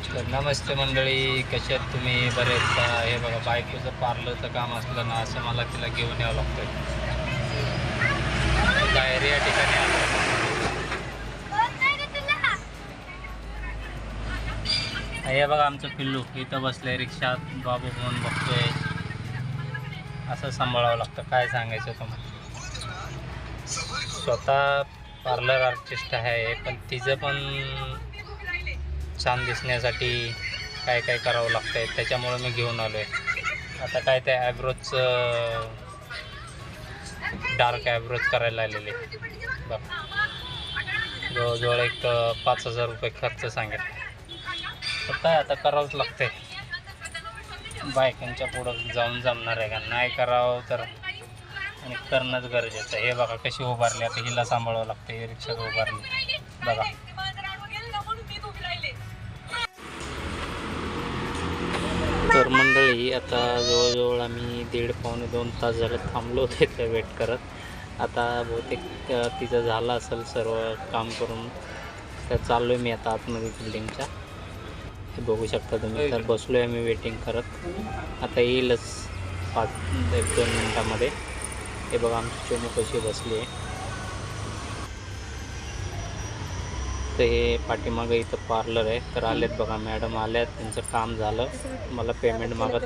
तर नमस्ते मंडळी, कसे आहेत तुम्ही? बरेच का? हे बघा, बायकोचं पार्लरचं काम असलं ना, असं मला तिला घेऊन यावं लागतं. बाहेर या ठिकाणी आलो. हे बघा आमचं पिल्लू इथं बसलंय रिक्षात, बाबू म्हणून बघतोय. असं सांभाळावं लागतं, काय सांगायचं तुम्हाला. स्वतः पार्लर आर्टिस्ट आहे, पण तिचं पण छान दिसण्यासाठी काय काय करावं लागतंय, त्याच्यामुळे मी घेऊन आलो आहे. आता काय ते ॲब्रोजचं डार्क ॲब्रोज करायला आलेले बघ. जवळजवळ एक 5,000 रुपये खर्च सांगितला. तर काय आता करावंच लागतंय. बायकांच्या पुढं जाऊन जमणार आहे का? नाही करावं तर आणि करणंच गरजेचं आहे. हे बघा कशी उभारली, आता हिला सांभाळावं लागतं. हे रिक्षात उभारली बघा. तर मंडळी, आता जवळजवळ आम्ही 1.5-2 तास झालं थांबलो होतो इथं वेट करत. आता बहुतेक तिचं झालं असेल सर्व काम करून. तर चाललो आहे मी आता आतमध्ये बिल्डिंगच्या. हे बघू शकता तुम्ही. तर बसलो आहे आम्ही वेटिंग करत. आता येईलच 1-2 मिनटामध्ये. हे बघा आमची चोमू कशी बसली आहे. तर हे पाठीमागं इथं पार्लर आहे. तर आलेत बघा, मॅडम आल्यात, त्यांचं काम झालं. मला पेमेंट मागत